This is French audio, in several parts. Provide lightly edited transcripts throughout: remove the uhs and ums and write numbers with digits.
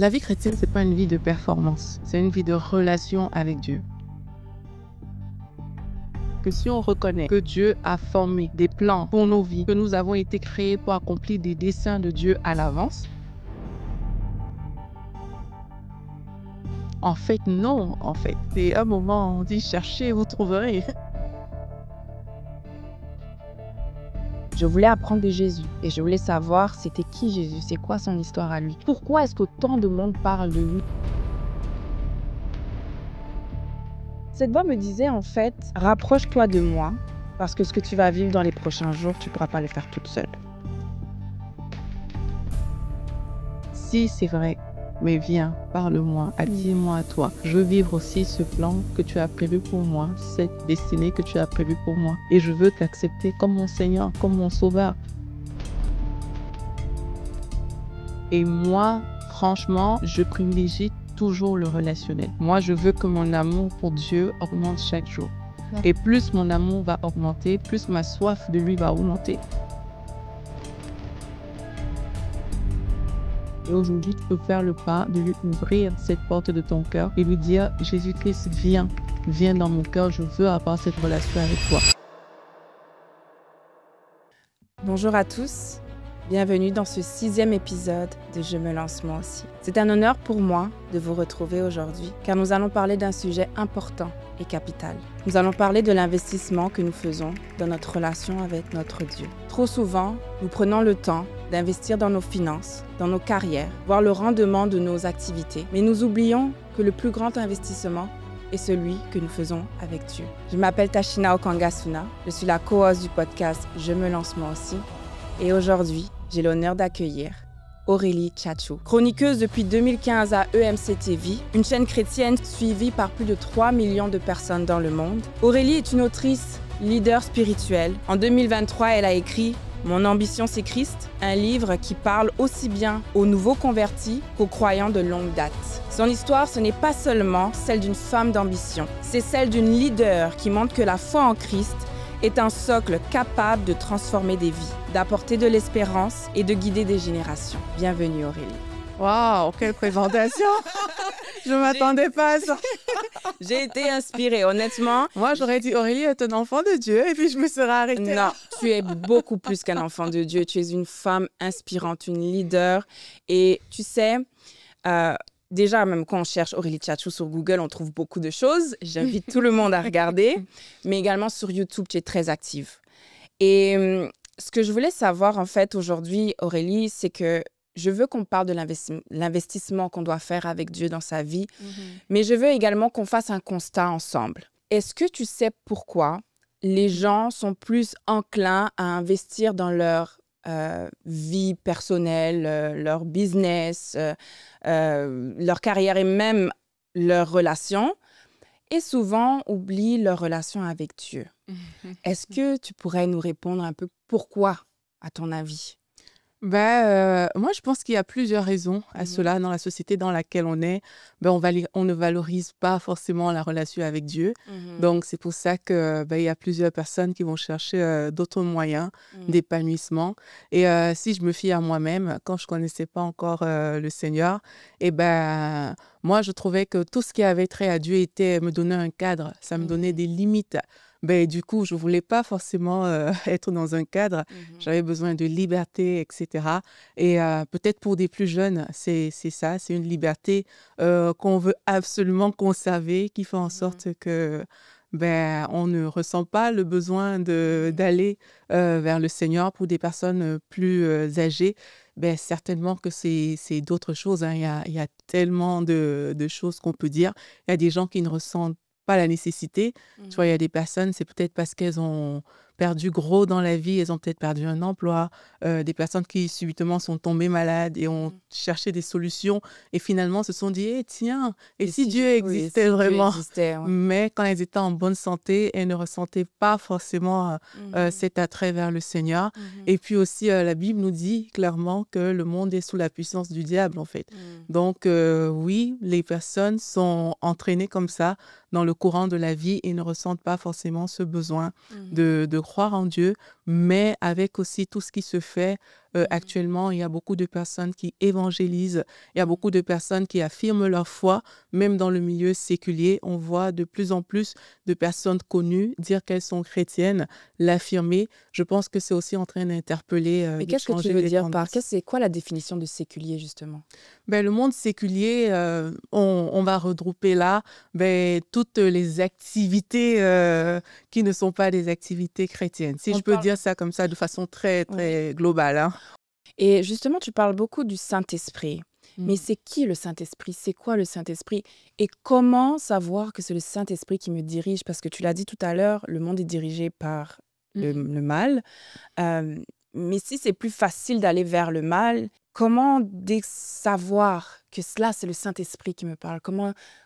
La vie chrétienne, c'est pas une vie de performance, c'est une vie de relation avec Dieu. Que si on reconnaît que Dieu a formé des plans pour nos vies, que nous avons été créés pour accomplir des desseins de Dieu à l'avance, en fait, non, c'est un moment où on dit cherchez, vous trouverez. Je voulais apprendre de Jésus et je voulais savoir c'était qui Jésus, c'est quoi son histoire à lui. Pourquoi est-ce que tant de monde parle de lui? Cette voix me disait en fait, rapproche-toi de moi parce que ce que tu vas vivre dans les prochains jours, tu ne pourras pas le faire toute seule. Si c'est vrai, mais viens, parle-moi, attire-moi à toi. Je veux vivre aussi ce plan que tu as prévu pour moi, cette destinée que tu as prévue pour moi. Et je veux t'accepter comme mon Seigneur, comme mon Sauveur. Et moi, franchement, je privilégie toujours le relationnel. Moi, je veux que mon amour pour Dieu augmente chaque jour. Et plus mon amour va augmenter, plus ma soif de lui va augmenter. Et aujourd'hui, tu peux faire le pas de lui ouvrir cette porte de ton cœur et lui dire « Jésus-Christ, viens dans mon cœur, je veux avoir cette relation avec toi. » Bonjour à tous, bienvenue dans ce 6e épisode de Je me lance moi aussi. C'est un honneur pour moi de vous retrouver aujourd'hui car nous allons parler d'un sujet important et capital. Nous allons parler de l'investissement que nous faisons dans notre relation avec notre Dieu. Trop souvent, nous prenons le temps d'investir dans nos finances, dans nos carrières, voir le rendement de nos activités. Mais nous oublions que le plus grand investissement est celui que nous faisons avec Dieu. Je m'appelle Tashina Okangasuna, je suis la co-host du podcast Je me lance moi aussi. Et aujourd'hui, j'ai l'honneur d'accueillir Aurélie Tchatchou, chroniqueuse depuis 2015 à EMC TV, une chaîne chrétienne suivie par plus de 3 millions de personnes dans le monde. Aurélie est une autrice, leader spirituel. En 2023, elle a écrit Mon ambition, c'est Christ, un livre qui parle aussi bien aux nouveaux convertis qu'aux croyants de longue date. Son histoire, ce n'est pas seulement celle d'une femme d'ambition, c'est celle d'une leader qui montre que la foi en Christ est un socle capable de transformer des vies, d'apporter de l'espérance et de guider des générations. Bienvenue Aurélie. Waouh, quelle présentation! Je ne m'attendais pas à ça. J'ai été inspirée, honnêtement. Moi, j'aurais dit Aurélie est un enfant de Dieu et puis je me serais arrêtée. Non, tu es beaucoup plus qu'un enfant de Dieu. Tu es une femme inspirante, une leader. Et tu sais, déjà, même quand on cherche Aurélie Tchatchou sur Google, on trouve beaucoup de choses. J'invite tout le monde à regarder. Mais également sur YouTube, tu es très active. Et ce que je voulais savoir, en fait, aujourd'hui, Aurélie, c'est que je veux qu'on parle de l'investissement qu'on doit faire avec Dieu dans sa vie, mais je veux également qu'on fasse un constat ensemble. Est-ce que tu sais pourquoi les gens sont plus enclins à investir dans leur vie personnelle, leur business, leur carrière et même leurs relations, et souvent oublient leur relation avec Dieu? Est-ce que tu pourrais nous répondre un peu pourquoi, à ton avis? Moi, je pense qu'il y a plusieurs raisons à cela dans la société dans laquelle on est. On ne valorise pas forcément la relation avec Dieu. Donc, c'est pour ça qu'il y a plusieurs personnes qui vont chercher d'autres moyens d'épanouissement. Et si je me fie à moi-même, quand je ne connaissais pas encore le Seigneur, moi, je trouvais que tout ce qui avait trait à Dieu me donnait un cadre, ça me donnait des limites. Du coup, je ne voulais pas forcément être dans un cadre. J'avais besoin de liberté, etc. Et peut-être pour des plus jeunes, c'est ça, c'est une liberté qu'on veut absolument conserver, qui fait en sorte que on ne ressent pas le besoin d'aller vers le Seigneur. Pour des personnes plus âgées, certainement que c'est d'autres choses. Hein. Il y a tellement de choses qu'on peut dire. Il y a des gens qui ne ressentent pas la nécessité. Tu vois, il y a des personnes, c'est peut-être parce qu'elles ont perdu gros dans la vie, elles ont peut-être perdu un emploi, des personnes qui subitement sont tombées malades et ont cherché des solutions et finalement se sont dit tiens, et si Dieu existait vraiment? Mais quand elles étaient en bonne santé, elles ne ressentaient pas forcément cet attrait vers le Seigneur. Et puis aussi, la Bible nous dit clairement que le monde est sous la puissance du diable, en fait. Donc, oui, les personnes sont entraînées comme ça dans le courant de la vie et ne ressentent pas forcément ce besoin de croire en Dieu, mais avec aussi tout ce qui se fait Actuellement, il y a beaucoup de personnes qui évangélisent, il y a beaucoup de personnes qui affirment leur foi, même dans le milieu séculier. On voit de plus en plus de personnes connues dire qu'elles sont chrétiennes, l'affirmer. Je pense que c'est aussi en train d'interpeller, Mais de qu'est-ce que tu changer veux les dire par... tendances. C'est quoi la définition de séculier, justement? Le monde séculier, on va regrouper là toutes les activités qui ne sont pas des activités chrétiennes. Si On je peux parle... dire ça comme ça de façon très, Oui. très globale. Hein. Et justement, tu parles beaucoup du Saint-Esprit. Mais Mm. c'est qui le Saint-Esprit? C'est quoi le Saint-Esprit? Et comment savoir que c'est le Saint-Esprit qui me dirige? Parce que tu l'as dit tout à l'heure, le monde est dirigé par le mal. Euh, mais si c'est plus facile d'aller vers le mal, comment savoir que cela, c'est le Saint-Esprit qui me parle?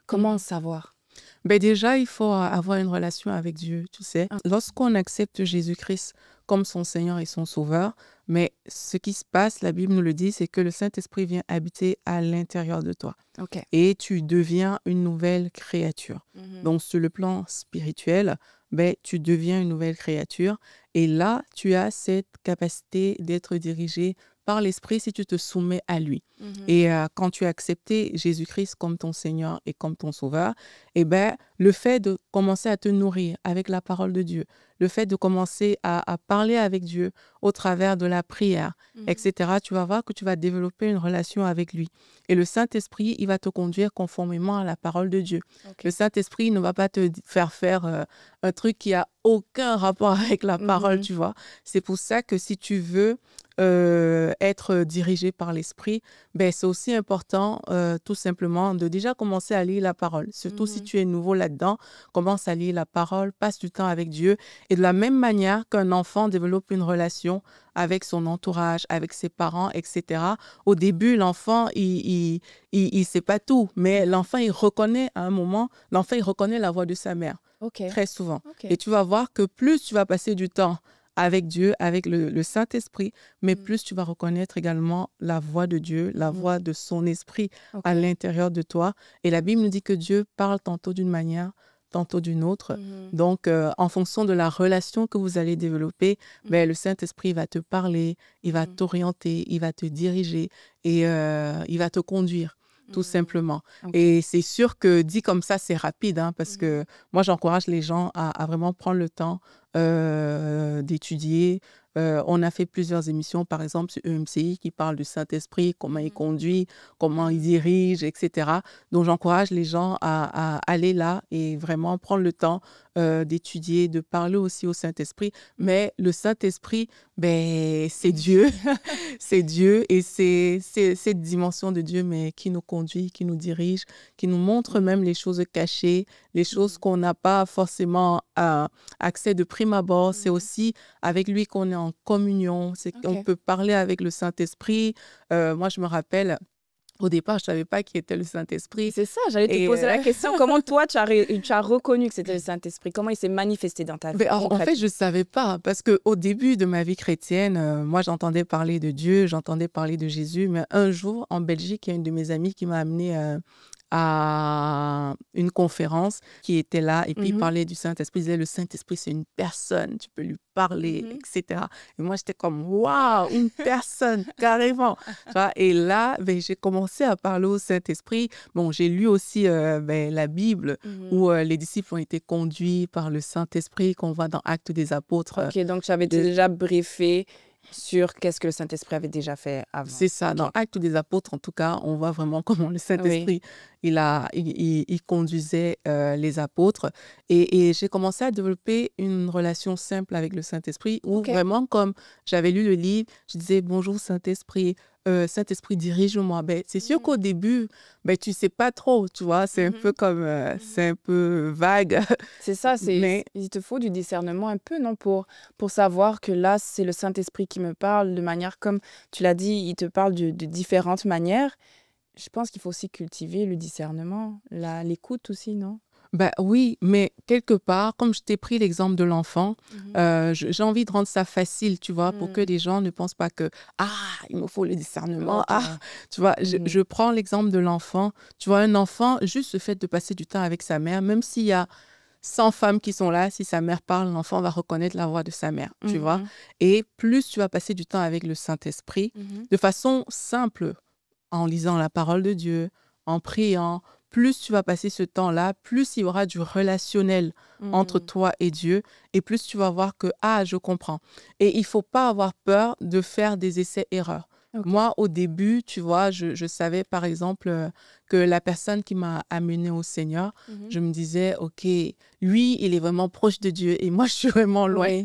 Comment savoir? Déjà, il faut avoir une relation avec Dieu, tu sais. Ah. Lorsqu'on accepte Jésus-Christ comme son Seigneur et son Sauveur, mais ce qui se passe, la Bible nous le dit, c'est que le Saint-Esprit vient habiter à l'intérieur de toi. Ok. Et tu deviens une nouvelle créature. Donc, sur le plan spirituel, tu deviens une nouvelle créature. Et là, tu as cette capacité d'être dirigé par l'Esprit si tu te soumets à lui. Et quand tu as accepté Jésus-Christ comme ton Seigneur et comme ton Sauveur, le fait de commencer à te nourrir avec la parole de Dieu, le fait de commencer à parler avec Dieu au travers de la prière, etc., tu vas voir que tu vas développer une relation avec lui. Et le Saint-Esprit, il va te conduire conformément à la parole de Dieu. Le Saint-Esprit ne va pas te faire un truc qui a aucun rapport avec la parole, tu vois. C'est pour ça que si tu veux être dirigé par l'Esprit, c'est aussi important tout simplement de déjà commencer à lire la parole. Surtout si tu es nouveau là-dedans, commence à lire la parole, passe du temps avec Dieu. Et de la même manière qu'un enfant développe une relation avec son entourage, avec ses parents, etc. Au début, l'enfant, il sait pas tout, mais l'enfant, il reconnaît à un moment, l'enfant, il reconnaît la voix de sa mère, très souvent. Et tu vas voir que plus tu vas passer du temps avec Dieu, avec le Saint-Esprit, mais plus tu vas reconnaître également la voix de Dieu, la voix de son esprit à l'intérieur de toi. Et la Bible nous dit que Dieu parle tantôt d'une manière, tantôt d'une autre. Donc, en fonction de la relation que vous allez développer, le Saint-Esprit va te parler, il va t'orienter, il va te diriger et il va te conduire. Tout simplement. Et c'est sûr que dit comme ça, c'est rapide, hein, parce que moi, j'encourage les gens à vraiment prendre le temps d'étudier. On a fait plusieurs émissions, par exemple, sur EMCI, qui parlent du Saint-Esprit, comment il conduit, comment il dirige, etc. Donc, j'encourage les gens à aller là et vraiment prendre le temps d'étudier, de parler aussi au Saint-Esprit. Mais le Saint-Esprit, c'est Dieu. C'est Dieu et c'est cette dimension de Dieu qui nous conduit, qui nous dirige, qui nous montre même les choses cachées, les choses qu'on n'a pas forcément accès de prime abord. C'est aussi avec lui qu'on est en communion. On peut parler avec le Saint-Esprit. Moi, je me rappelle... Au départ, je ne savais pas qui était le Saint-Esprit. C'est ça, j'allais te poser la question. Comment toi, tu as reconnu que c'était le Saint-Esprit? Comment il s'est manifesté dans ta vie? En fait, je ne savais pas. Parce qu'au début de ma vie chrétienne, moi, j'entendais parler de Dieu, j'entendais parler de Jésus. Mais un jour, en Belgique, il y a une de mes amies qui m'a amenée à une conférence qui était là. Et puis, il parlait du Saint-Esprit. Il disait, le Saint-Esprit, c'est une personne. Tu peux lui parler, etc. Et moi, j'étais comme, waouh, une personne, carrément. Tu vois? Et là, j'ai commencé à parler au Saint-Esprit. Bon, j'ai lu aussi la Bible où les disciples ont été conduits par le Saint-Esprit qu'on voit dans Actes des Apôtres. Ok, donc tu avais déjà briefé sur qu'est-ce que le Saint-Esprit avait déjà fait avant. C'est ça. Dans Actes des Apôtres, en tout cas, on voit vraiment comment le Saint-Esprit, il conduisait les apôtres. Et j'ai commencé à développer une relation simple avec le Saint-Esprit où vraiment, comme j'avais lu le livre, je disais « Bonjour Saint-Esprit ». Saint-Esprit, dirige-moi. C'est sûr qu'au début, tu ne sais pas trop, tu vois. C'est un peu comme... c'est un peu vague. C'est ça. Mais il te faut du discernement un peu, non? Pour savoir que là, c'est le Saint-Esprit qui me parle de manière, comme tu l'as dit, il te parle de différentes manières. Je pense qu'il faut aussi cultiver le discernement, l'écoute aussi, non? Oui, mais quelque part, comme je t'ai pris l'exemple de l'enfant, j'ai envie de rendre ça facile, tu vois, pour que les gens ne pensent pas que « Ah, il me faut le discernement. Ah, tu vois, je prends l'exemple de l'enfant. Tu vois, un enfant, juste le fait de passer du temps avec sa mère, même s'il y a 100 femmes qui sont là, si sa mère parle, l'enfant va reconnaître la voix de sa mère, tu vois. Et plus tu vas passer du temps avec le Saint-Esprit, de façon simple, en lisant la parole de Dieu, en priant, plus tu vas passer ce temps-là, plus il y aura du relationnel entre toi et Dieu, et plus tu vas voir que, ah, je comprends. Et il ne faut pas avoir peur de faire des essais-erreurs. Moi, au début, tu vois, je savais, par exemple, que la personne qui m'a amenée au Seigneur, je me disais, OK, lui, il est vraiment proche de Dieu et moi, je suis vraiment loin.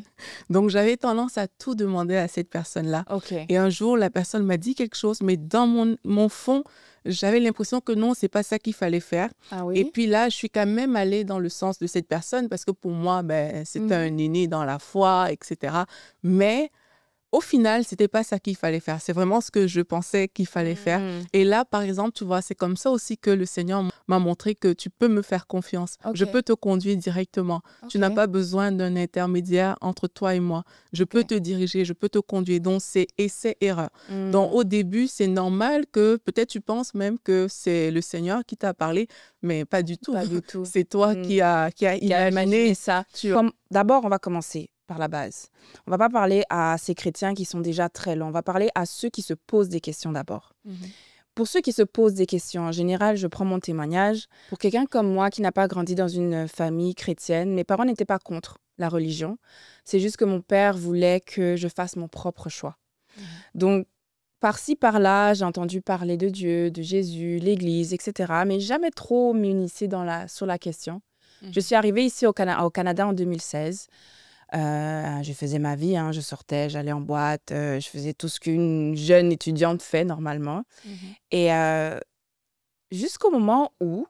Donc, j'avais tendance à tout demander à cette personne-là. Et un jour, la personne m'a dit quelque chose, mais dans mon fond, j'avais l'impression que non, c'est pas ça qu'il fallait faire. Et puis là, je suis quand même allée dans le sens de cette personne parce que pour moi, c'était un aîné dans la foi, etc. Mais au final, c'était pas ça qu'il fallait faire. C'est vraiment ce que je pensais qu'il fallait faire. Et là, par exemple, tu vois, c'est comme ça aussi que le Seigneur m'a montré que tu peux me faire confiance. Je peux te conduire directement. Tu n'as pas besoin d'un intermédiaire entre toi et moi. Je peux te diriger, je peux te conduire. Donc, c'est essai-erreur. Donc, au début, c'est normal que peut-être tu penses même que c'est le Seigneur qui t'a parlé, mais pas du tout. Pas du tout. C'est toi qui a imaginé ça. D'abord, on va commencer par la base. On va pas parler à ces chrétiens qui sont déjà très longs. On va parler à ceux qui se posent des questions d'abord. Pour ceux qui se posent des questions, en général, je prends mon témoignage. Pour quelqu'un comme moi qui n'a pas grandi dans une famille chrétienne, mes parents n'étaient pas contre la religion. C'est juste que mon père voulait que je fasse mon propre choix. Donc, par-ci, par-là, j'ai entendu parler de Dieu, de Jésus, l'Église, etc. Mais jamais trop m'initier sur la question. Je suis arrivée ici au Canada en 2016. Je faisais ma vie, je sortais, j'allais en boîte, je faisais tout ce qu'une jeune étudiante fait normalement. Et jusqu'au moment où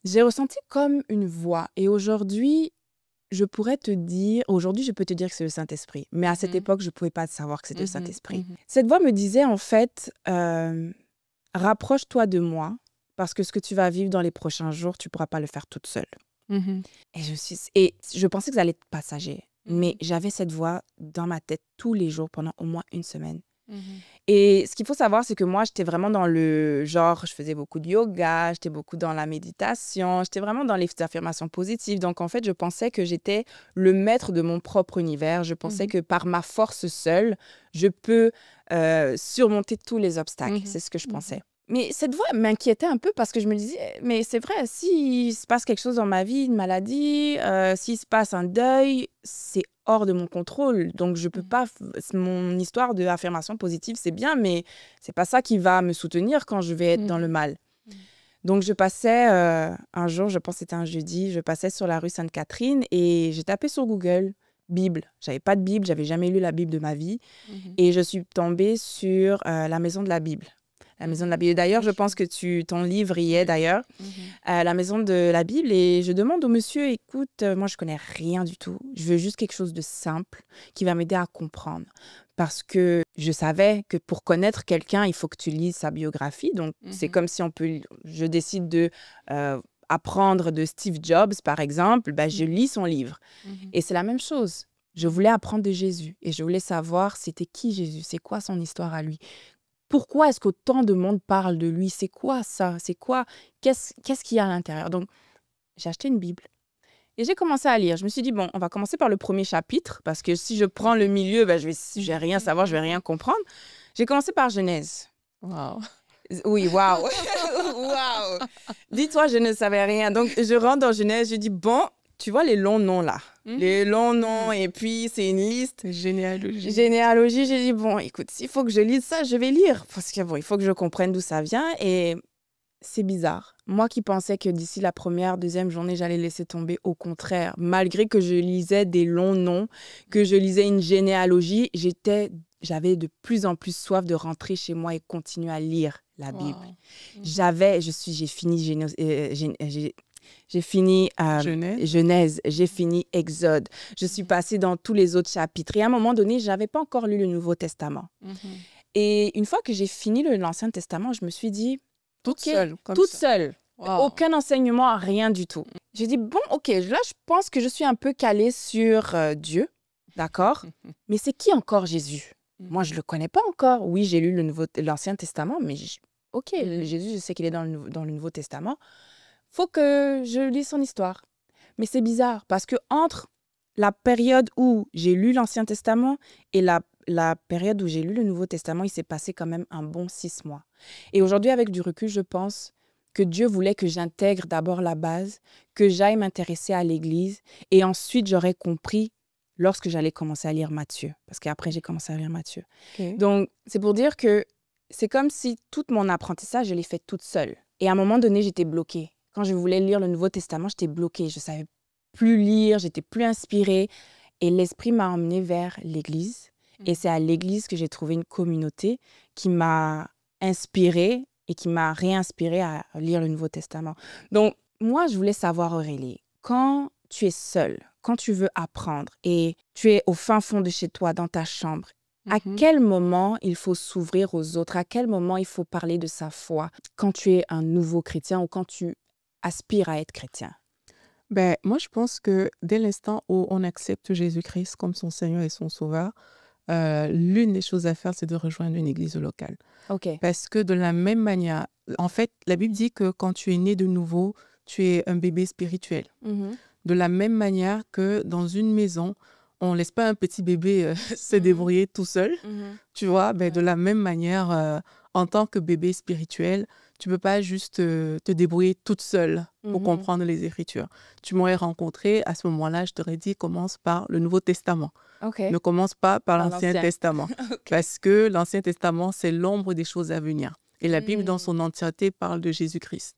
j'ai ressenti comme une voix. Et aujourd'hui, je peux te dire que c'est le Saint-Esprit. Mais à cette époque, je ne pouvais pas savoir que c'était le Saint-Esprit. Cette voix me disait en fait, rapproche-toi de moi parce que ce que tu vas vivre dans les prochains jours, tu ne pourras pas le faire toute seule. Et je pensais que ça allait être passager. Mais j'avais cette voix dans ma tête tous les jours pendant au moins une semaine. Et ce qu'il faut savoir, c'est que moi, j'étais vraiment dans le genre, je faisais beaucoup de yoga, j'étais beaucoup dans la méditation, j'étais vraiment dans les affirmations positives. Donc, en fait, je pensais que j'étais le maître de mon propre univers. Je pensais que par ma force seule, je peux surmonter tous les obstacles. C'est ce que je pensais. Mais cette voix m'inquiétait un peu parce que je me disais, mais c'est vrai, s'il se passe quelque chose dans ma vie, une maladie, s'il se passe un deuil, c'est hors de mon contrôle. Donc, je peux pas... Mon histoire d'affirmation positive, c'est bien, mais c'est pas ça qui va me soutenir quand je vais être dans le mal. Donc, je passais un jour, je pense que c'était un jeudi, je passais sur la rue Sainte-Catherine et j'ai tapé sur Google Bible. J'avais pas de Bible, j'avais jamais lu la Bible de ma vie. Et je suis tombée sur la Maison de la Bible. La Maison de la Bible. D'ailleurs, je pense que ton livre y est d'ailleurs. La Maison de la Bible. Et je demande au monsieur, écoute, moi, je connais rien du tout. Je veux juste quelque chose de simple qui va m'aider à comprendre. Parce que je savais que pour connaître quelqu'un, il faut que tu lises sa biographie. Donc, c'est comme si je décide de apprendre de Steve Jobs, par exemple, je lis son livre. Et c'est la même chose. Je voulais apprendre de Jésus. Et je voulais savoir c'était qui Jésus, c'est quoi son histoire à lui. Pourquoi est-ce qu'autant de monde parle de lui? C'est quoi ça? C'est quoi? Qu'est-ce qu'il y a à l'intérieur? Donc, j'ai acheté une Bible et j'ai commencé à lire. Je me suis dit, bon, on va commencer par le premier chapitre parce que si je prends le milieu, je vais rien savoir, je vais rien comprendre. J'ai commencé par Genèse. Wow. Oui, waouh. Waouh. Dis-toi, je ne savais rien. Donc, je rentre dans Genèse, je dis, bon, tu vois les longs noms là. Les longs noms, et puis c'est une liste. Généalogie. J'ai dit, bon, écoute, s'il faut que je lise ça, je vais lire. Parce que bon, il faut que je comprenne d'où ça vient. Et c'est bizarre. Moi qui pensais que d'ici la première, deuxième journée, j'allais laisser tomber, au contraire. Malgré que je lisais des longs noms, que je lisais une généalogie, j'avais de plus en plus soif de rentrer chez moi et continuer à lire la Bible. J'ai fini Genèse, j'ai fini Exode. Je suis passée dans tous les autres chapitres. Et à un moment donné, je n'avais pas encore lu le Nouveau Testament. Et une fois que j'ai fini l'Ancien Testament, je me suis dit... Toute seule. Wow. Aucun enseignement, rien du tout. J'ai dit, bon, OK, là, je pense que je suis un peu calée sur Dieu, d'accord? Mais c'est qui encore Jésus? Moi, je ne le connais pas encore. Oui, j'ai lu l'Ancien Testament, mais OK, Jésus, je sais qu'il est dans le Nouveau Testament. Faut que je lise son histoire. Mais c'est bizarre parce que entre la période où j'ai lu l'Ancien Testament et la période où j'ai lu le Nouveau Testament, il s'est passé quand même un bon 6 mois. Et aujourd'hui, avec du recul, je pense que Dieu voulait que j'intègre d'abord la base, que j'aille m'intéresser à l'Église et ensuite j'aurais compris lorsque j'allais commencer à lire Matthieu. Parce qu'après, j'ai commencé à lire Matthieu. Ok. Donc, c'est pour dire que c'est comme si tout mon apprentissage, je l'ai fait toute seule. Et à un moment donné, j'étais bloquée. Quand je voulais lire le Nouveau Testament, j'étais bloquée. Je ne savais plus lire, j'étais plus inspirée. Et l'Esprit m'a emmenée vers l'Église. Et c'est à l'Église que j'ai trouvé une communauté qui m'a inspirée et qui m'a réinspirée à lire le Nouveau Testament. Donc, moi, je voulais savoir, Aurélie, quand tu es seule, quand tu veux apprendre et tu es au fin fond de chez toi, dans ta chambre, à quel moment il faut s'ouvrir aux autres? À quel moment il faut parler de sa foi quand tu es un nouveau chrétien ou quand tu aspires à être chrétien? Ben, moi, je pense que dès l'instant où on accepte Jésus-Christ comme son Seigneur et son Sauveur, l'une des choses à faire, c'est de rejoindre une église locale. OK. Parce que de la même manière, en fait, la Bible dit que quand tu es né de nouveau, tu es un bébé spirituel. De la même manière que dans une maison, on ne laisse pas un petit bébé se débrouiller tout seul, tu vois, ben, de la même manière, en tant que bébé spirituel, tu ne peux pas juste te débrouiller toute seule pour comprendre les Écritures. Tu m'aurais rencontré, à ce moment-là, je t'aurais dit, commence par le Nouveau Testament. OK. Ne commence pas par l'Ancien l'Ancien. Testament. OK. Parce que l'Ancien Testament, c'est l'ombre des choses à venir. Et la Bible, dans son entièreté, parle de Jésus-Christ.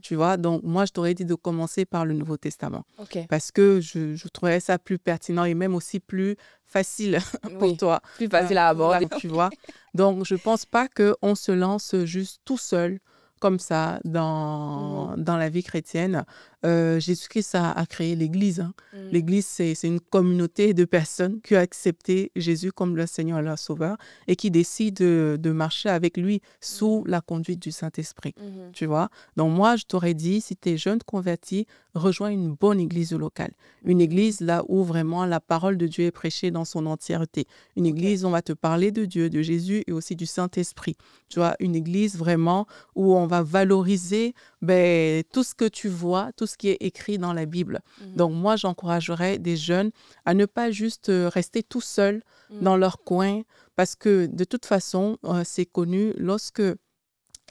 Tu vois, donc moi, je t'aurais dit de commencer par le Nouveau Testament. OK. Parce que je trouverais ça plus pertinent et même aussi plus facile pour Oui, toi. plus facile à aborder. Tu vois. Donc, je ne pense pas qu'on se lance juste tout seul comme ça dans la vie chrétienne. Jésus-Christ a créé l'Église. L'Église, c'est une communauté de personnes qui ont accepté Jésus comme leur Seigneur et leur Sauveur et qui décident de marcher avec lui sous la conduite du Saint-Esprit. Tu vois? Donc moi, je t'aurais dit, si tu es jeune converti, rejoins une bonne église locale. Une église là où vraiment la parole de Dieu est prêchée dans son entièreté. Une église où on va te parler de Dieu, de Jésus et aussi du Saint-Esprit. Tu vois? Une église vraiment où on va valoriser tout ce que tu vois, tout ce qui est écrit dans la Bible. Donc moi, j'encouragerais des jeunes à ne pas juste rester tout seuls dans leur coin parce que de toute façon, c'est connu, lorsque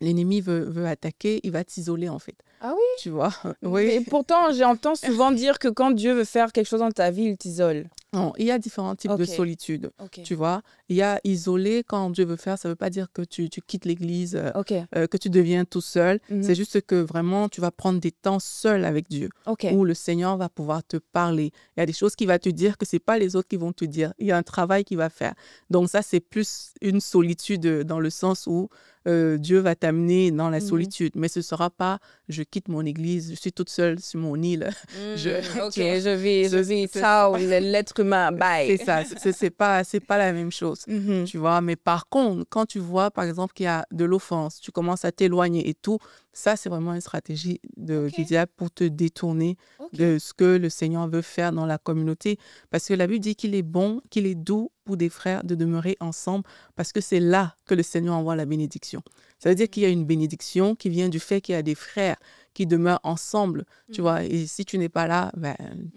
l'ennemi veut attaquer, il va t'isoler en fait. Ah oui? Tu vois? Et Oui. pourtant, j'entends souvent dire que quand Dieu veut faire quelque chose dans ta vie, il t'isole. Non, il y a différents types de Ok. solitude. OK. Tu vois? Il y a isolé quand Dieu veut faire, ça ne veut pas dire que tu quittes l'église, OK. que tu deviens tout seul. Mhm. C'est juste que vraiment, tu vas prendre des temps seul avec Dieu, OK. où le Seigneur va pouvoir te parler. Il y a des choses qu'il va te dire que ce n'est pas les autres qui vont te dire. Il y a un travail qu'il va faire. Donc ça, c'est plus une solitude dans le sens où Dieu va t'amener dans la solitude. Mais ce ne sera pas « je quitte mon église, je suis toute seule sur mon île ». OK, je vis, ciao, l'être humain, bye. C'est ça, c'est pas la même chose. Tu vois, mais par contre, quand tu vois, par exemple, qu'il y a de l'offense, tu commences à t'éloigner et tout, ça, c'est vraiment une stratégie du diable pour te détourner de ce que le Seigneur veut faire dans la communauté. Parce que la Bible dit qu'il est bon, qu'il est doux pour des frères de demeurer ensemble, parce que c'est là que le Seigneur envoie la bénédiction. Ça veut dire qu'il y a une bénédiction qui vient du fait qu'il y a des frères qui demeurent ensemble, tu vois. Et si tu n'es pas là,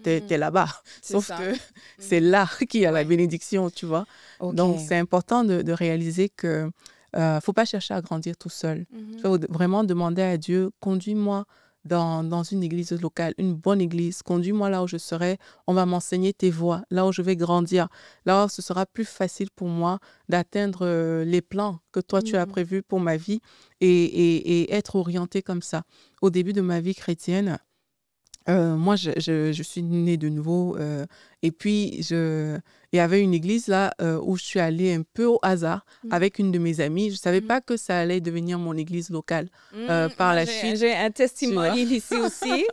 t'es là-bas. Sauf que c'est là qu'il y a la bénédiction, tu vois. OK. Donc, c'est important de réaliser que faut pas chercher à grandir tout seul. Il faut vraiment demander à Dieu, conduis-moi dans une église locale, une bonne église. Conduis-moi là où je serai. On va m'enseigner tes voies, là où je vais grandir. Là où ce sera plus facile pour moi d'atteindre les plans que toi, tu as prévus pour ma vie et être orienté comme ça. Au début de ma vie chrétienne, moi, je suis née de nouveau et puis il y avait une église là où je suis allée un peu au hasard avec une de mes amies. Je ne savais pas que ça allait devenir mon église locale par la suite. J'ai un testimonial ici aussi.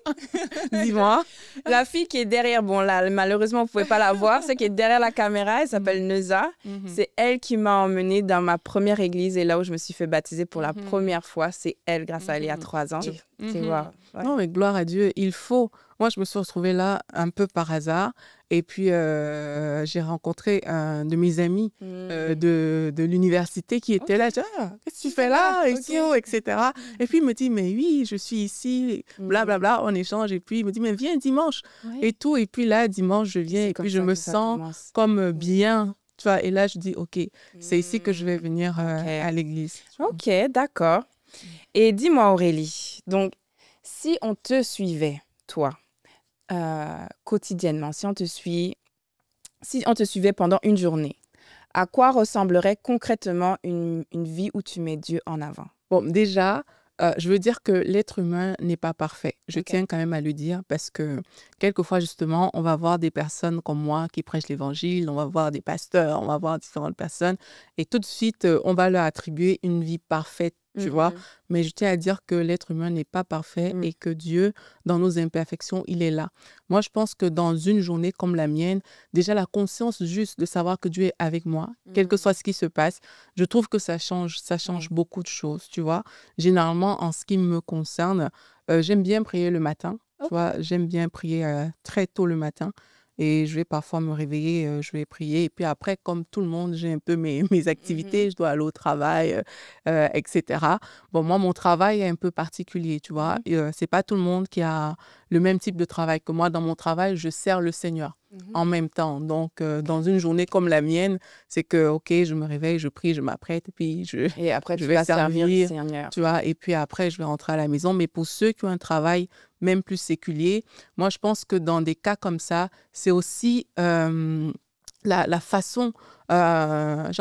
Dis-moi. La fille qui est derrière, bon là, malheureusement, vous ne pouvez pas la voir, celle qui est derrière la caméra, elle s'appelle Neuza. C'est elle qui m'a emmenée dans ma première église et là où je me suis fait baptiser pour la première fois. C'est elle, grâce à elle, il y a 3 ans. Tu vois. Non, mais gloire à Dieu, il faut moi, je me suis retrouvée là un peu par hasard. Et puis, j'ai rencontré un de mes amis de l'université qui était là. Je dis, ah, qu'est-ce que tu fais là, ici, etc. Et puis, il me dit, mais oui, je suis ici, blablabla, on échange. Et puis, il me dit, mais viens dimanche et tout. Et puis là, dimanche, je viens et puis je me sens comme bien. Tu vois, et là, je dis, OK, c'est ici que je vais venir à l'église. OK, d'accord. Et dis-moi, Aurélie, donc, si on te suivait, toi, quotidiennement, si on te suivait pendant une journée, à quoi ressemblerait concrètement une vie où tu mets Dieu en avant? Bon, déjà, je veux dire que l'être humain n'est pas parfait. Je tiens quand même à le dire parce que quelquefois, justement, on va voir des personnes comme moi qui prêchent l'Évangile, on va voir des pasteurs, on va voir différentes personnes et tout de suite, on va leur attribuer une vie parfaite, tu vois. Mais je tiens à dire que l'être humain n'est pas parfait et que Dieu, dans nos imperfections, il est là. Moi, je pense que dans une journée comme la mienne, déjà la conscience juste de savoir que Dieu est avec moi, quel que soit ce qui se passe, je trouve que ça change beaucoup de choses, tu vois. Généralement, en ce qui me concerne, j'aime bien prier le matin, tu vois. J'aime bien prier très tôt le matin. Et je vais parfois me réveiller, je vais prier. Et puis après, comme tout le monde, j'ai un peu mes activités. Je dois aller au travail, etc. Bon, moi, mon travail est un peu particulier, tu vois. C'est pas tout le monde qui a le même type de travail que moi. Dans mon travail, je sers le Seigneur en même temps. Donc, dans une journée comme la mienne, c'est que, OK, je me réveille, je prie, je m'apprête. Et puis, et après, je vais servir le Seigneur. Tu vois. Et puis après, je vais rentrer à la maison. Mais pour ceux qui ont un travail même plus séculier, moi, je pense que dans des cas comme ça, c'est aussi la façon, j'ai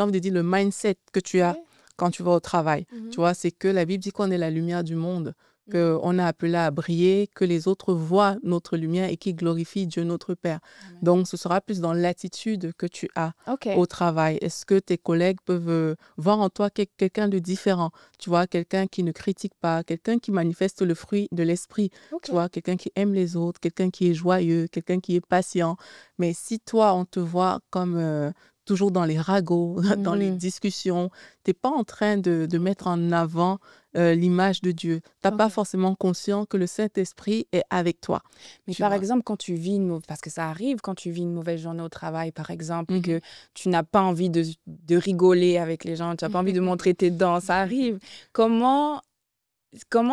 envie de dire, le mindset que tu as quand tu vas au travail. Tu vois, c'est que la Bible dit qu'on est la lumière du monde, qu'on est appelé à briller, que les autres voient notre lumière et qu'ils glorifient Dieu notre Père. Donc, ce sera plus dans l'attitude que tu as au travail. Est-ce que tes collègues peuvent voir en toi quelqu'un de différent? Tu vois, quelqu'un qui ne critique pas, quelqu'un qui manifeste le fruit de l'esprit. Tu vois, quelqu'un qui aime les autres, quelqu'un qui est joyeux, quelqu'un qui est patient. Mais si toi, on te voit comme toujours dans les ragots, dans les discussions, tu n'es pas en train de mettre en avant l'image de Dieu. Tu n'as pas forcément conscience que le Saint-Esprit est avec toi. Mais par exemple, quand tu vis parce que ça arrive quand tu vis une mauvaise journée au travail, par exemple, que tu n'as pas envie de rigoler avec les gens, tu n'as pas envie de montrer tes dents, ça arrive. Comment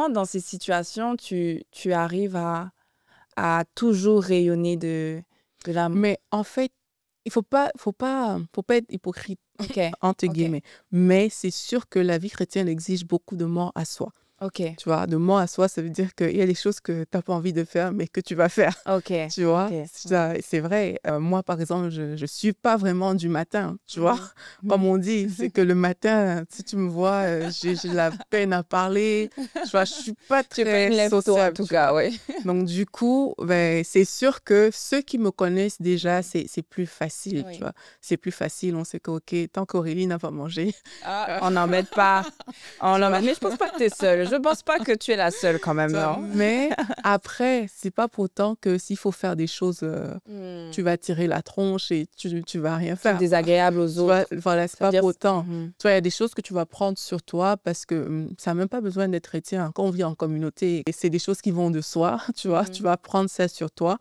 dans ces situations, tu arrives à toujours rayonner de la... Mais en fait, il faut pas être hypocrite, entre guillemets. Mais c'est sûr que la vie chrétienne exige beaucoup de mort à soi. Tu vois, de mort à soi, ça veut dire qu'il y a des choses que tu n'as pas envie de faire, mais que tu vas faire. Tu vois, c'est vrai. Moi, par exemple, je ne suis pas vraiment du matin, tu vois. Comme on dit, c'est que le matin, si tu me vois, j'ai la peine à parler. Tu vois, je ne suis pas très sociable. En tout cas, Donc, du coup, ben, c'est sûr que ceux qui me connaissent déjà, c'est plus facile, tu vois. C'est plus facile. On sait que, OK, tant qu'Aurélie n'a pas mangé. On n'en met pas. Mais je ne pense pas que tu es seule. Je ne pense pas que tu es la seule quand même. Non? Mais après, c'est pas pour autant que s'il faut faire des choses, tu vas tirer la tronche et tu vas rien faire. C'est désagréable aux autres. Voilà, c'est pas pour autant. Tu vois, il y a des choses que tu vas prendre sur toi parce que ça n'a même pas besoin d'être chrétien. Quand on vit en communauté, et c'est des choses qui vont de soi, tu vois. Tu vas prendre ça sur toi.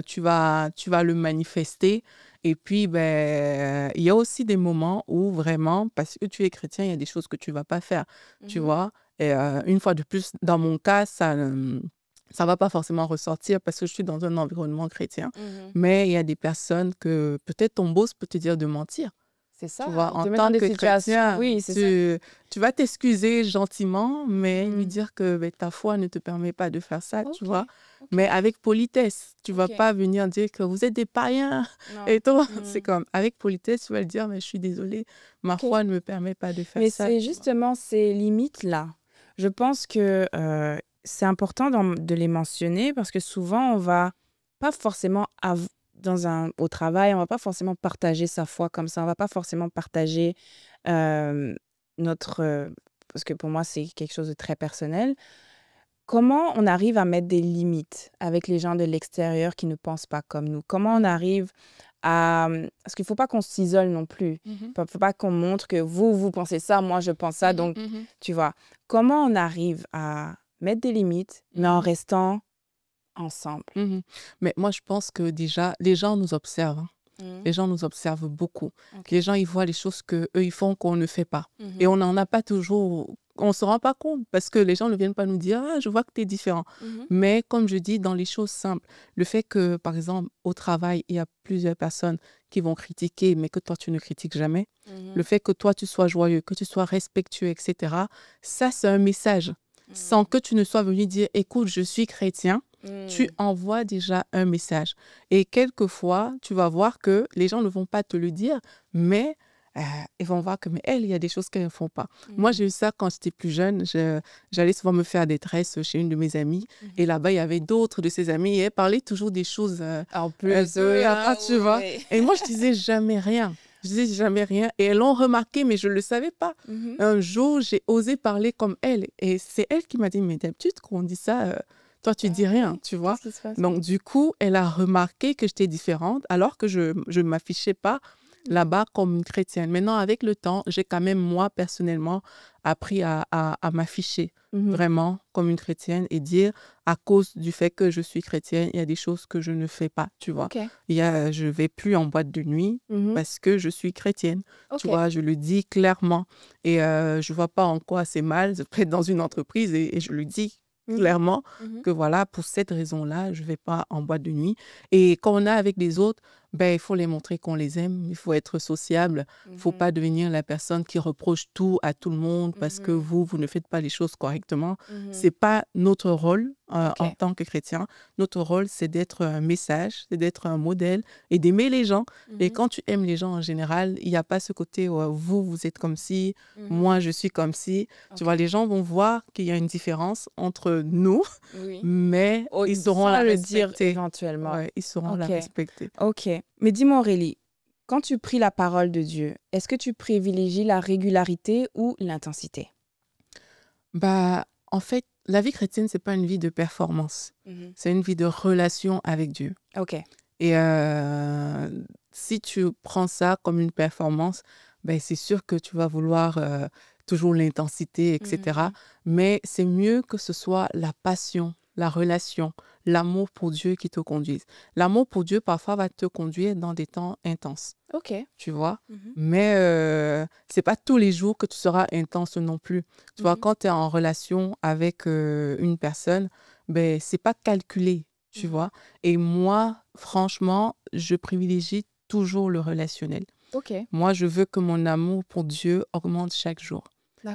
Tu vas le manifester. Et puis, ben, il y a aussi des moments où vraiment, parce que tu es chrétien, il y a des choses que tu ne vas pas faire, tu vois. Et une fois de plus, dans mon cas, ça ne va pas forcément ressortir parce que je suis dans un environnement chrétien. Mais il y a des personnes que peut-être ton boss peut te dire de mentir. C'est ça. Tu vois, en tant que chrétien, tu vas t'excuser gentiment, mais lui dire que ben, ta foi ne te permet pas de faire ça, tu vois. Mais avec politesse. Tu ne vas pas venir dire que vous êtes des païens et tout. C'est comme, avec politesse, tu vas le dire, mais je suis désolée, ma foi ne me permet pas de faire ça. Mais c'est justement ces limites-là. Je pense que c'est important de les mentionner parce que souvent, on ne va pas forcément au travail, on ne va pas forcément partager sa foi comme ça. On ne va pas forcément partager parce que pour moi, c'est quelque chose de très personnel. Comment on arrive à mettre des limites avec les gens de l'extérieur qui ne pensent pas comme nous? Comment on arrive à... Parce qu'il ne faut pas qu'on s'isole non plus. Il ne faut pas qu'on montre que vous pensez ça, moi, je pense ça. Donc, tu vois, comment on arrive à mettre des limites, mais en restant ensemble? Mais moi, je pense que déjà, les gens nous observent. Hein. Les gens nous observent beaucoup. Les gens, ils voient les choses qu'eux, ils font qu'on ne fait pas. Et on n'en a pas toujours... On ne se rend pas compte parce que les gens ne viennent pas nous dire « Ah, je vois que tu es différent. » Mais comme je dis, dans les choses simples, le fait que, par exemple, au travail, il y a plusieurs personnes qui vont critiquer, mais que toi, tu ne critiques jamais. Le fait que toi, tu sois joyeux, que tu sois respectueux, etc. Ça, c'est un message. Sans que tu ne sois venu dire « Écoute, je suis chrétien », tu envoies déjà un message. Et quelquefois, tu vas voir que les gens ne vont pas te le dire, mais ils vont voir que, mais elle, il y a des choses qu'elles ne font pas. Moi, j'ai eu ça quand j'étais plus jeune. J'allais souvent me faire des tresses chez une de mes amies. Et là-bas, il y avait d'autres de ses amies. Et elles parlaient toujours des choses en plus, tu vois. Et moi, je disais jamais rien. Je disais jamais rien. Et elles l'ont remarqué, mais je ne le savais pas. Un jour, j'ai osé parler comme elle. Et c'est elle qui m'a dit, mais d'habitude, quand on dit ça... toi, tu dis rien, tu vois. Donc, du coup, elle a remarqué que j'étais différente alors que je ne m'affichais pas là-bas comme une chrétienne. Maintenant, avec le temps, j'ai quand même, moi, personnellement, appris à m'afficher vraiment comme une chrétienne et dire, à cause du fait que je suis chrétienne, il y a des choses que je ne fais pas, tu vois. Je ne vais plus en boîte de nuit parce que je suis chrétienne. Tu vois, je le dis clairement. Et je ne vois pas en quoi c'est mal d'être dans une entreprise et je le dis clairement que voilà, pour cette raison-là, je ne vais pas en boîte de nuit. Et quand on est avec les autres, ben, il faut les montrer qu'on les aime, il faut être sociable, il ne faut pas devenir la personne qui reproche tout à tout le monde parce que vous ne faites pas les choses correctement. Ce n'est pas notre rôle en tant que chrétien. Notre rôle, c'est d'être un message, c'est d'être un modèle et d'aimer les gens. Et quand tu aimes les gens en général, il n'y a pas ce côté vous êtes comme ci, moi, je suis comme ci. Tu vois, les gens vont voir qu'il y a une différence entre nous, mais ils sauront la respecter. Dire éventuellement. Ouais, ils sauront la respecter. Ok. Mais dis-moi, Aurélie, quand tu pries la parole de Dieu, est-ce que tu privilégies la régularité ou l'intensité? Bah, en fait, la vie chrétienne, ce n'est pas une vie de performance. C'est une vie de relation avec Dieu. Et si tu prends ça comme une performance, ben, c'est sûr que tu vas vouloir toujours l'intensité, etc. Mais c'est mieux que ce soit la passion, la relation, l'amour pour Dieu qui te conduise. L'amour pour Dieu, parfois, va te conduire dans des temps intenses. Tu vois? Mais ce n'est pas tous les jours que tu seras intense non plus. Tu vois, quand tu es en relation avec une personne, ben, ce n'est pas calculé, tu vois? Et moi, franchement, je privilégie toujours le relationnel. Moi, je veux que mon amour pour Dieu augmente chaque jour.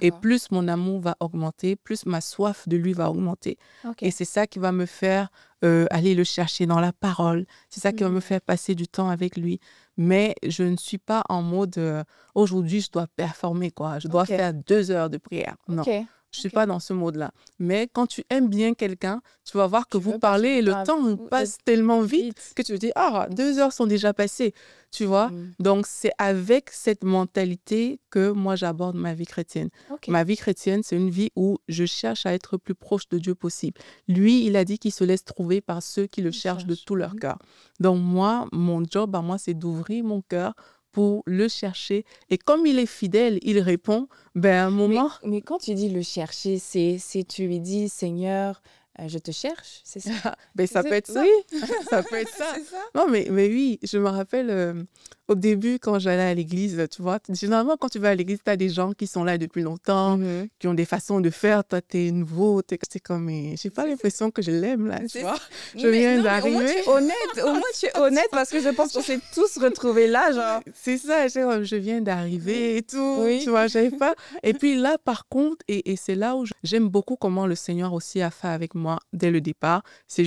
Et plus mon amour va augmenter, plus ma soif de lui va augmenter. Et c'est ça qui va me faire aller le chercher dans la parole. C'est ça qui va me faire passer du temps avec lui. Mais je ne suis pas en mode aujourd'hui, je dois performer, quoi. Je dois faire 2 heures de prière. Non. Je ne suis pas dans ce mode-là. Mais quand tu aimes bien quelqu'un, tu vas voir que vous parlez et le temps passe tellement vite que tu te dis, 2 heures sont déjà passées, tu vois. Donc, c'est avec cette mentalité que moi, j'aborde ma vie chrétienne. Ma vie chrétienne, c'est une vie où je cherche à être plus proche de Dieu possible. Lui, il a dit qu'il se laisse trouver par ceux qui le cherchent de tout leur cœur. Donc, moi, mon job à moi, c'est d'ouvrir mon cœur pour le chercher. Et comme il est fidèle, il répond, ben à un moment... Mais quand tu dis le chercher, c'est tu lui dis, Seigneur, je te cherche, c'est ça? Ben, ça peut être ça. Oui, ça peut être ça. Ça. Non, mais oui, je me rappelle au début, quand j'allais à l'église, tu vois, généralement, quand tu vas à l'église, tu as des gens qui sont là depuis longtemps, qui ont des façons de faire. Toi, tu es nouveau. C'est comme, j'ai pas l'impression que je l'aime, là, tu vois. Je viens d'arriver. Au moins, tu es honnête parce que je pense qu'on s'est tous retrouvés là, genre. C'est ça, je viens d'arriver et tout, tu vois, j'avais pas. Et puis là, par contre, et c'est là où j'aime beaucoup comment le Seigneur aussi a fait avec moi dès le départ, c'est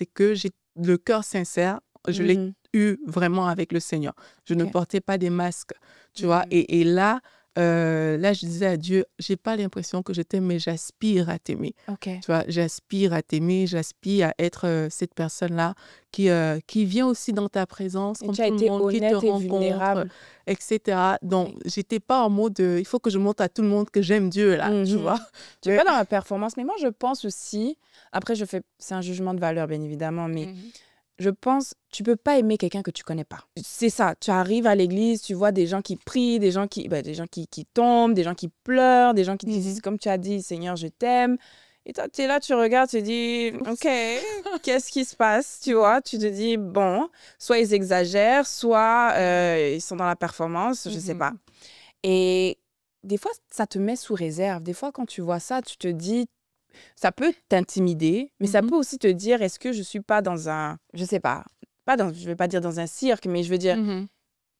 que j'ai le cœur sincère, je l'ai eu vraiment avec le Seigneur. Je ne portais pas des masques, tu vois. Et là, je disais à Dieu, j'ai pas l'impression que je t'aime, mais j'aspire à t'aimer. Tu vois, j'aspire à t'aimer, j'aspire à être cette personne-là qui vient aussi dans ta présence, comme tout le monde, qui te rencontre, etc. Donc, j'étais pas en mode, il faut que je montre à tout le monde que j'aime Dieu, là, tu vois. Tu n'es pas dans la performance, mais moi, je pense aussi, après, c'est un jugement de valeur, bien évidemment, mais je pense, tu peux pas aimer quelqu'un que tu connais pas. C'est ça, tu arrives à l'église, tu vois des gens qui prient, des gens qui tombent, des gens qui pleurent, des gens qui disent, comme tu as dit, Seigneur, je t'aime. Et toi, tu es là, tu regardes, tu te dis, OK, qu'est-ce qui se passe, tu vois? Tu te dis, bon, soit ils exagèrent, soit ils sont dans la performance, je sais pas. Et des fois, ça te met sous réserve. Des fois, quand tu vois ça, tu te dis, ça peut t'intimider, mais ça peut aussi te dire, est-ce que je suis pas dans un, je sais pas, je vais pas dire dans un cirque, mais je veux dire,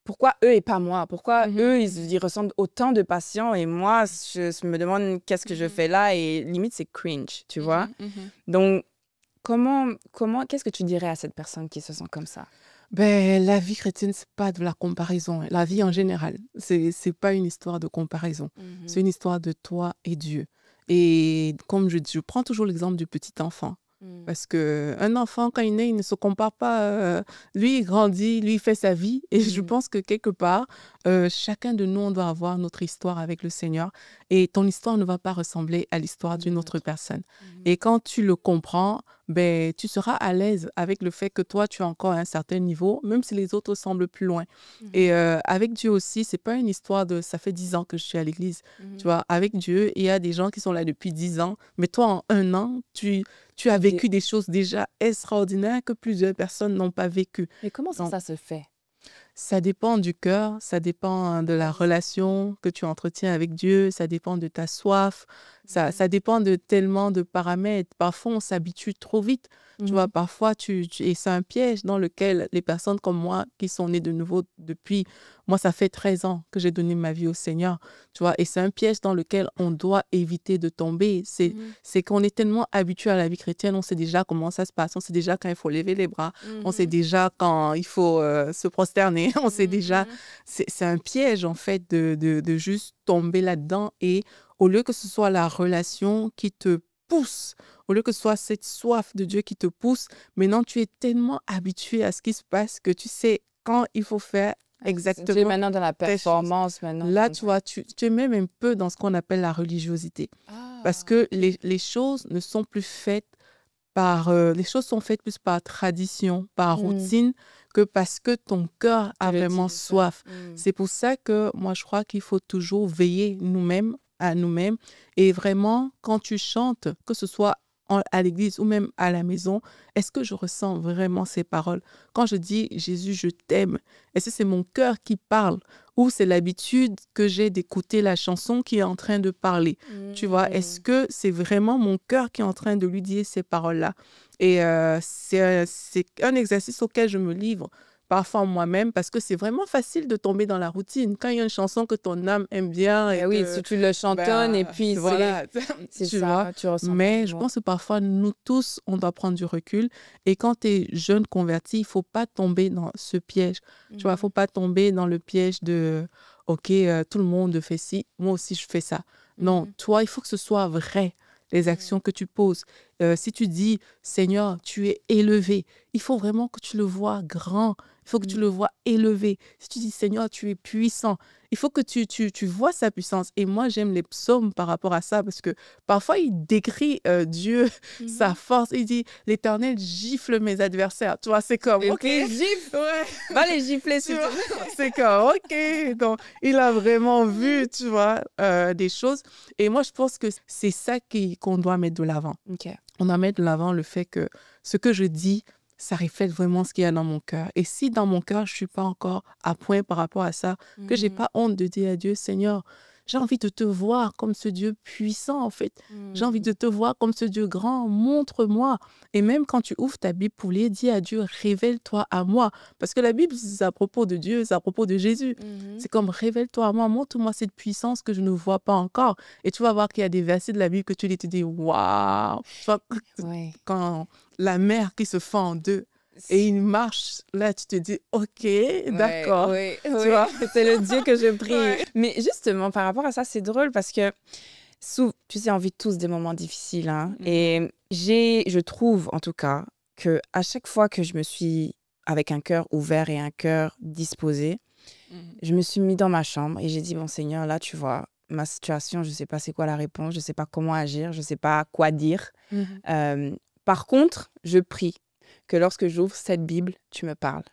pourquoi eux et pas moi? Pourquoi eux, ils ressentent autant de patients et moi, je me demande qu'est-ce que je fais là et limite, c'est cringe, tu vois? Donc, qu'est-ce que tu dirais à cette personne qui se sent comme ça? Ben, la vie chrétienne, c'est pas de la comparaison. La vie en général, c'est pas une histoire de comparaison. C'est une histoire de toi et Dieu. Et comme je prends toujours l'exemple du petit enfant. Parce qu'un enfant, quand il naît, il ne se compare pas. Lui, il grandit, lui, il fait sa vie. Et je pense que quelque part, chacun de nous, on doit avoir notre histoire avec le Seigneur. Et ton histoire ne va pas ressembler à l'histoire d'une autre personne. Et quand tu le comprends, ben, tu seras à l'aise avec le fait que toi, tu es encore à un certain niveau, même si les autres semblent plus loin. Et avec Dieu aussi, c'est pas une histoire de « ça fait 10 ans que je suis à l'église ». Tu vois, avec Dieu, il y a des gens qui sont là depuis 10 ans, mais toi, en un an, tu as vécu des choses déjà extraordinaires que plusieurs personnes n'ont pas vécues. Mais comment ça se fait? Ça dépend du cœur, ça dépend de la relation que tu entretiens avec Dieu, ça dépend de ta soif, ça dépend de tellement de paramètres. Parfois, on s'habitue trop vite. Tu vois, parfois, et c'est un piège dans lequel les personnes comme moi, qui sont nées de nouveau depuis, moi, ça fait 13 ans que j'ai donné ma vie au Seigneur, tu vois, et c'est un piège dans lequel on doit éviter de tomber. C'est qu'on est tellement habitué à la vie chrétienne, on sait déjà comment ça se passe, on sait déjà quand il faut lever les bras, on sait déjà quand il faut se prosterner, on sait déjà. C'est un piège, en fait, de juste tomber là-dedans et au lieu que ce soit la relation qui te pousse, au lieu que ce soit cette soif de Dieu qui te pousse, maintenant tu es tellement habitué à ce qui se passe que tu sais quand il faut faire exactement. Tu es maintenant dans la performance. Maintenant. Là, tu vois, tu es même un peu dans ce qu'on appelle la religiosité. Parce que les choses ne sont plus faites les choses sont faites plus par tradition, par routine, que parce que ton cœur a vraiment soif. C'est pour ça que moi, je crois qu'il faut toujours veiller à nous-mêmes. Et vraiment, quand tu chantes, que ce soit à l'église ou même à la maison, est-ce que je ressens vraiment ces paroles? Quand je dis « Jésus, je t'aime », est-ce que c'est mon cœur qui parle ou c'est l'habitude que j'ai d'écouter la chanson qui est en train de parler? Tu vois, est-ce que c'est vraiment mon cœur qui est en train de lui dire ces paroles-là? Et c'est un exercice auquel je me livre parfois moi-même parce que c'est vraiment facile de tomber dans la routine. Quand il y a une chanson que ton âme aime bien et oui, que, si tu le chantonnes et puis voilà, c'est tu ça, vois. tu ressens. Mais je pense que parfois, nous tous, on doit prendre du recul. Et quand tu es jeune converti, il ne faut pas tomber dans ce piège. Tu vois, il ne faut pas tomber dans le piège de « OK, tout le monde fait ci, moi aussi je fais ça ». Non, toi, il faut que ce soit vrai, les actions que tu poses. Si tu dis « Seigneur, tu es élevé », il faut vraiment que tu le vois grand. Il faut que tu le vois élevé. Si tu dis « Seigneur, tu es puissant », il faut que tu vois sa puissance. Et moi, j'aime les psaumes par rapport à ça parce que parfois, il décrit Dieu, sa force. Il dit « L'Éternel gifle mes adversaires ». Tu vois, c'est comme « OK, gifle, ouais. Va les gifler, s'il te plaît. » C'est comme « OK ». Donc, il a vraiment vu, tu vois, des choses. Et moi, je pense que c'est ça qu'on doit mettre de l'avant. Okay. On doit mettre de l'avant le fait que ce que je dis, ça reflète vraiment ce qu'il y a dans mon cœur. Et si dans mon cœur, je ne suis pas encore à point par rapport à ça, que je n'ai pas honte de dire à Dieu, Seigneur, j'ai envie de te voir comme ce Dieu puissant, en fait. J'ai envie de te voir comme ce Dieu grand. Montre-moi. Et même quand tu ouvres ta Bible pour lire, dis à Dieu, révèle-toi à moi. Parce que la Bible, c'est à propos de Dieu, c'est à propos de Jésus. C'est comme, révèle-toi à moi, montre-moi cette puissance que je ne vois pas encore. Et tu vas voir qu'il y a des versets de la Bible que tu lis, tu te dis, waouh. Quand la mer qui se fend en deux, et il marche, là, tu te dis, OK, d'accord. Oui, tu vois? C'est le Dieu que je prie. Ouais. Mais justement, par rapport à ça, c'est drôle parce que, tu sais, on vit tous des moments difficiles. Hein, et je trouve, en tout cas, qu'à chaque fois que je me suis avec un cœur ouvert et un cœur disposé, je me suis mis dans ma chambre et j'ai dit, bon Seigneur, là, tu vois, ma situation, je ne sais pas c'est quoi la réponse, je ne sais pas comment agir, je ne sais pas quoi dire. Par contre, je prie que lorsque j'ouvre cette Bible, tu me parles.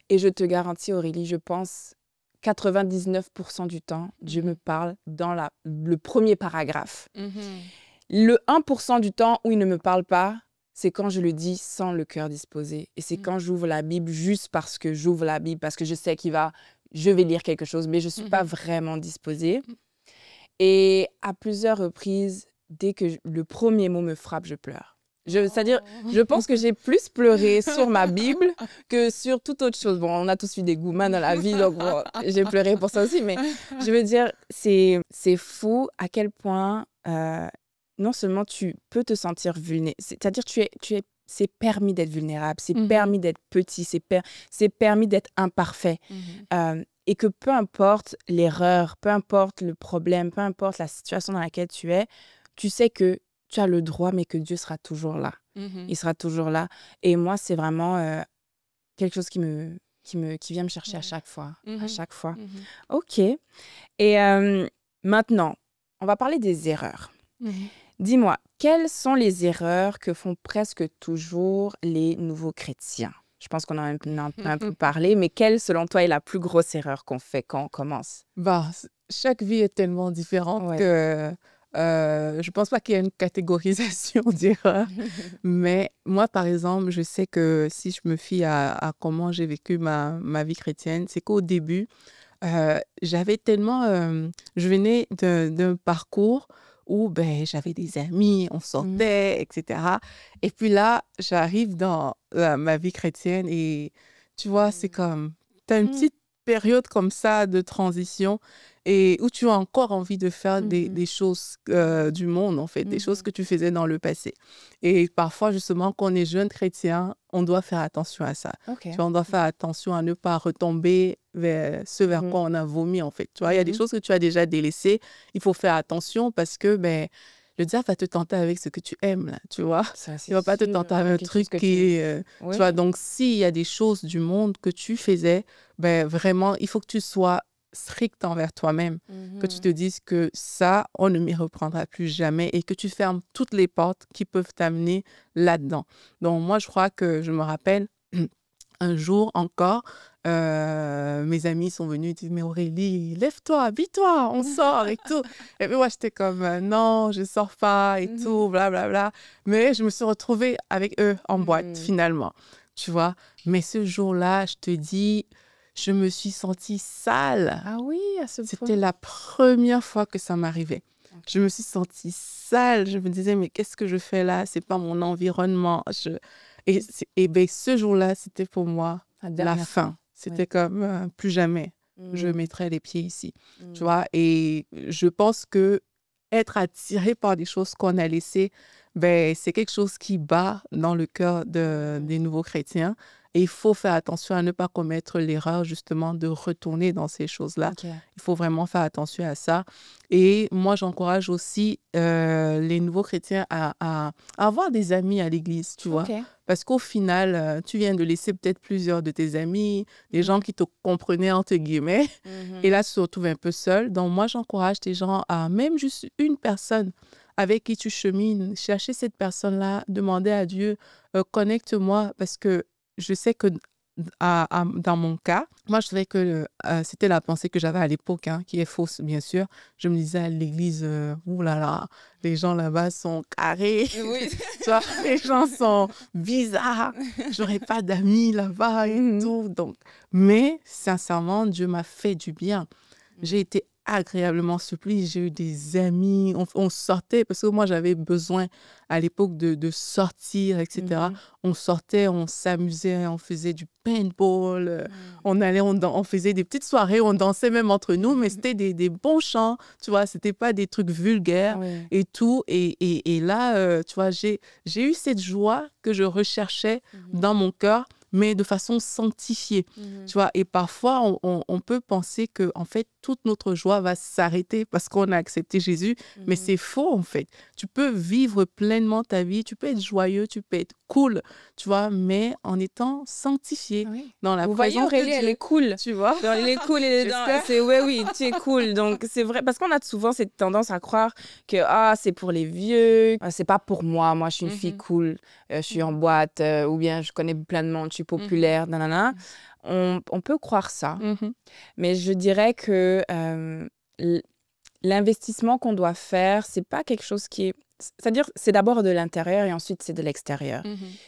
Et je te garantis, Aurélie, je pense 99% du temps, Dieu me parle dans le premier paragraphe. Le 1% du temps où il ne me parle pas, c'est quand je le dis sans le cœur disposé. Et c'est quand j'ouvre la Bible juste parce que j'ouvre la Bible, parce que je sais je vais lire quelque chose, mais je ne suis pas vraiment disposée. Et à plusieurs reprises, dès que le premier mot me frappe, je pleure. C'est-à-dire, je pense que j'ai plus pleuré sur ma Bible que sur toute autre chose. Bon, on a tous eu des gourmands dans la vie, donc bon, j'ai pleuré pour ça aussi. Mais je veux dire, c'est fou à quel point, non seulement tu peux te sentir vulnérable, c'est-à-dire c'est permis d'être vulnérable, c'est permis d'être petit, c'est permis d'être imparfait. Et que peu importe l'erreur, peu importe le problème, peu importe la situation dans laquelle tu es, tu sais que tu as le droit, mais que Dieu sera toujours là. Il sera toujours là. Et moi, c'est vraiment quelque chose qui vient me chercher à chaque fois. À chaque fois. OK. Et maintenant, on va parler des erreurs. Dis-moi, quelles sont les erreurs que font presque toujours les nouveaux chrétiens? Je pense qu'on en a un peu parlé, mais quelle, selon toi, est la plus grosse erreur qu'on fait quand on commence? Chaque vie est tellement différente que je pense pas qu'il y ait une catégorisation d'erreurs. Mais moi, par exemple, je sais que si je me fie à comment j'ai vécu ma vie chrétienne, c'est qu'au début, j'avais tellement... je venais d'un parcours où j'avais des amis, on sortait, etc. Et puis là, j'arrive dans ma vie chrétienne et tu vois, c'est comme, tu as une petite période comme ça de transition et où tu as encore envie de faire des choses du monde, en fait, des choses que tu faisais dans le passé. Et parfois, justement, quand on est jeune chrétien, on doit faire attention à ça. Tu vois, on doit faire attention à ne pas retomber vers ce vers quoi on a vomi, en fait. Tu vois, il y a des choses que tu as déjà délaissées. Il faut faire attention parce que, le diable va te tenter avec ce que tu aimes, là, tu vois. Il ne va pas te tenter avec un truc qui est... Tu vois, donc, s'il y a des choses du monde que tu faisais, vraiment, il faut que tu sois strict envers toi-même, que tu te dises que ça, on ne m'y reprendra plus jamais et que tu fermes toutes les portes qui peuvent t'amener là-dedans. Donc, moi, je crois que je me rappelle un jour encore, mes amis sont venus et disent « Mais Aurélie, lève-toi, habille-toi, on sort et tout. » Et puis moi, j'étais comme « Non, je ne sors pas et tout, blablabla. » Mais je me suis retrouvée avec eux en boîte, finalement, tu vois. Mais ce jour-là, je te dis, je me suis sentie sale. Ah oui, à ce point. C'était la première fois que ça m'arrivait. Je me suis sentie sale. Je me disais « Mais qu'est-ce que je fais là? C'est pas mon environnement. » Et ce jour-là, c'était pour moi la fin. C'était comme plus jamais je mettrais les pieds ici. Tu vois? Et je pense que être attiré par des choses qu'on a laissées, c'est quelque chose qui bat dans le cœur des nouveaux chrétiens. Et il faut faire attention à ne pas commettre l'erreur justement de retourner dans ces choses-là. Il faut vraiment faire attention à ça. Et moi, j'encourage aussi les nouveaux chrétiens à avoir des amis à l'église, tu vois. Parce qu'au final, tu viens de laisser peut-être plusieurs de tes amis, des gens qui te comprenaient entre guillemets. Et là, tu te retrouves un peu seul. Donc moi, j'encourage les gens à même juste une personne avec qui tu chemines, chercher cette personne-là, demander à Dieu, connecte-moi, parce que je sais que dans mon cas, moi, je savais que c'était la pensée que j'avais à l'époque, qui est fausse, bien sûr. Je me disais à l'église, oulala, les gens là-bas sont carrés. Oui. Tu vois, les gens sont bizarres. J'aurais pas d'amis là-bas et tout. Donc, mais sincèrement, Dieu m'a fait du bien. J'ai été agréablement surprise. J'ai eu des amis. On sortait, parce que moi, j'avais besoin à l'époque de sortir, etc. On sortait, on s'amusait, on faisait du paintball. On allait, on faisait des petites soirées, on dansait même entre nous, mais c'était des bons chants, tu vois. C'était pas des trucs vulgaires et tout. Et là, tu vois, j'ai eu cette joie que je recherchais dans mon cœur, mais de façon sanctifiée, tu vois. Et parfois, on peut penser que, en fait, toute notre joie va s'arrêter parce qu'on a accepté Jésus, mais c'est faux, en fait. Tu peux vivre pleinement ta vie, tu peux être joyeux, tu peux être cool, tu vois, mais en étant sanctifié dans la présence de Dieu. Elle est cool, tu vois. Genre, elle est cool, oui, tu es cool. Donc, c'est vrai, parce qu'on a souvent cette tendance à croire que c'est pour les vieux, c'est pas pour moi, je suis une fille cool, je suis en boîte, ou bien je connais plein de monde, je suis populaire, nanana. On peut croire ça, mais je dirais que l'investissement qu'on doit faire, c'est pas quelque chose qui est c'est-à-dire, c'est d'abord de l'intérieur et ensuite c'est de l'extérieur.